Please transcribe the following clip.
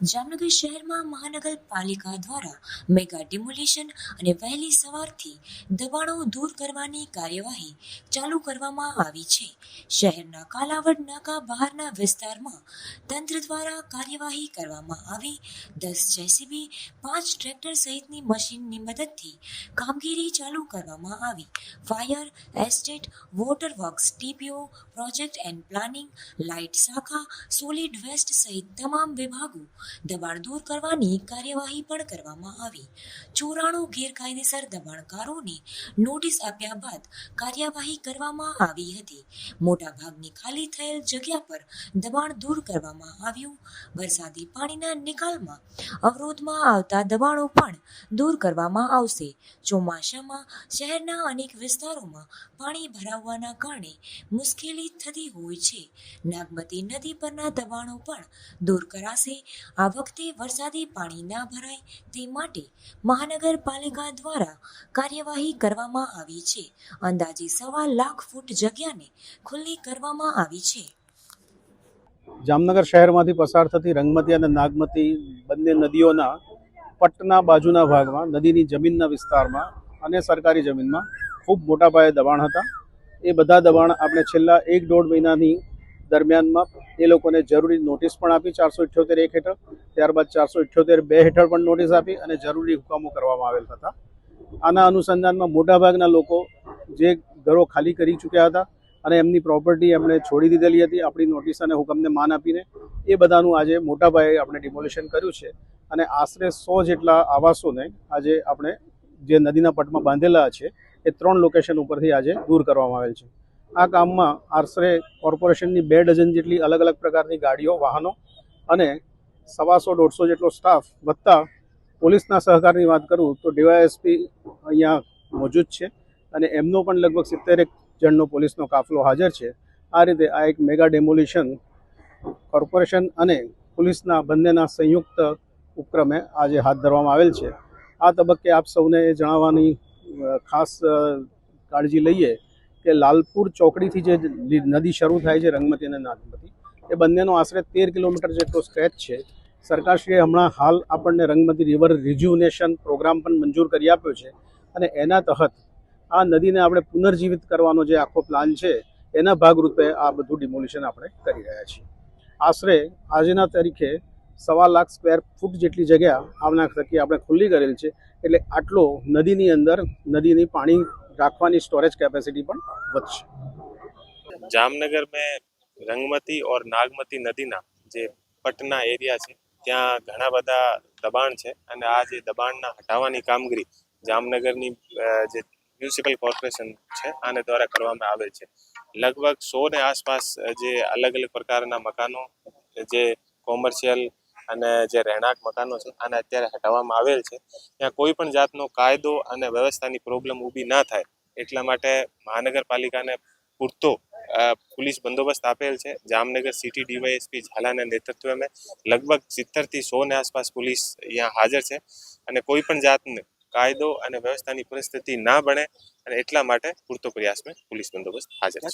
જામનગર શહેરમાં મહાનગરપાલિકા દ્વારા મેગા ડિમોલિશન અને વહેલી સવારથી દબાણો દૂર કરવાની કાર્યવાહી ચાલુ કરવામાં આવી છે. શહેરના કાલાવડ નાકા બહારના વિસ્તારમાં તંત્ર દ્વારા કાર્યવાહી કરવામાં આવી. 10 જેસીબી, 5 ટ્રેક્ટર સહિતની મશીનની મદદથી કામગીરી ચાલુ કરવામાં આવી. Fire, estate, water works, TPO, project and planning, light શાખા, સોલિડ વેસ્ટ સહિત તમામ વિભાગો દબાણ દૂર કરવાની કાર્યવાહી પણ કરવામાં આવી. 94 ગેરકાયદેસર દબાણકારોને નોટિસ આપ્યા બાદ કાર્યવાહી કરવામાં આવી હતી. મોટાભાગની ખાલી થયેલ જગ્યા પર દબાણ દૂર કરવામાં આવ્યું. વરસાદી પાણીના નિકાલમાં અવરોધમાં આવતા દબાણો પણ દૂર કરવામાં આવશે. ચોમાસામાં શહેરના અનેક વિસ્તારોમાં પાણી ભરાવવાના કારણે મુશ્કેલી થતી હોય છે. નાગમતી નદી પરના દબાણો પણ દૂર કરાશે. આ વખતે વરસાદી પાણી ના ભરાય તે માટે મહાનગરપાલિકા દ્વારા કાર્યવાહી કરવામાં આવી છે. અંદાજે 1.25 લાખ ફૂટ જગ્યાને ખુલ્લી કરવામાં આવી છે. જામનગર શહેરમાંથી પસાર થતી રંગમતી અને નાગમતી બંને નદીઓના પટના બાજુના ભાગમાં નદીની જમીનના વિસ્તારમાં અને સરકારી જમીનમાં ખૂબ મોટા પાયે દબાણ હતા. એ બધા દબાણ આપણે છેલ્લા 1-1.5 મહિનાની દરમિયાનમાં એ લોકોને જરૂરી નોટિસ પણ આપી 478(1) હેઠળ, ત્યારબાદ 478(2) હેઠળ પણ નોટિસ આપી અને જરૂરી હુકમો કરવામાં આવેલ હતા. આના અનુસંધાનમાં મોટાભાગના લોકો જે ઘરો ખાલી કરી ચૂક્યા હતા અને એમની પ્રોપર્ટી એમણે છોડી દીધેલી હતી આપણી નોટિસ અને હુકમને માન આપીને, એ બધાનું આજે મોટા પાયે આપણે ડિમોલિશન કર્યું છે અને આશરે 100 જેટલા આવાસોને આજે આપણે જે નદીના પટમાં બાંધેલા છે એ 3 લોકેશન ઉપરથી આજે દૂર કરવામાં આવેલ છે. આ કામમાં આશરે કોર્પોરેશનની 2 ડઝન જેટલી અલગ અલગ પ્રકારની ગાડીઓ, વાહનો અને 125-150 જેટલો સ્ટાફ વત્તા પોલીસના સહકારની વાત કરું તો ડીવાયએસપી અહીંયા મોજૂદ છે અને એમનો પણ લગભગ 70 જણનો પોલીસનો કાફલો હાજર છે. આ રીતે આ એક મેગા ડેમોલિશન કોર્પોરેશન અને પોલીસના બંનેના સંયુક્ત ઉપક્રમે આજે હાથ ધરવામાં આવેલ છે. આ તબક્કે આપ સૌને જણાવવાની ખાસ કાળજી લઈએ કે લાલપુર ચોકડીથી જે નદી શરૂ થાય છે રંગમતી અને નાગમતી, એ બંનેનો આશરે 13 કિલોમીટર જેટલો સ્ટ્રેચ છે. સરકારશ્રીએ હમણાં હાલ આપણને રંગમતી રિવર રિજ્યુનેશન પ્રોગ્રામ પણ મંજૂર કરી આપ્યો છે અને એના તહત આ નદીને આપણે પુનર્જીવિત કરવાનો જે આખો પ્લાન છે એના ભાગરૂપે આ બધું ડિમોલિશન આપણે કરી રહ્યા છીએ. આશરે આજના તારીખે 1.25 લાખ સ્ક્વેર ફૂટ જેટલી જગ્યા આવના થકી આપણે ખુલ્લી કરેલ છે. એટલે આટલો નદીની અંદર નદીની પાણી રાખવાની स्टोरेज कैपेसिटी પણ વધશે. जामनगर में रंगमती और नागमती नदीना जे पटना एरिया છે ત્યાં ઘણા બધા દબાણ છે અને આ જે દબાણના હટાવવાની કામગીરી જામનગરની જે મ્યુનિસિપલ કોર્પોરેશન છે આને દ્વારા કરવામાં આવેલ છે. લગભગ 100 ને આસપાસ જે અલગ અલગ પ્રકારના મકાનો, જે કોમર્શિયલ અને જે રહેણાંક મકાનો છે આને અત્યારે હટાવવામાં આવેલ છે. ત્યાં કોઈ પણ જાતનો કાયદો અને વ્યવસ્થાની પ્રોબ્લેમ ઊભી ના થાય એટલા માટે મહાનગરપાલિકાને પૂરતો पुलिस बंदोबस्त आपेल है. जामनगर सिटी डीवायएसपी झालाना नेतृत्व में लगभग 70 થી 100 ने आसपास पुलिस यहाँ हाजर है અને કોઈ પણ જાતને કાયદો અને વ્યવસ્થાની પરિસ્થિતિ ના બને અને એટલા માટે પૂરતો પ્રયાસમાં પોલીસ બંદોબસ્ત હાજર છે.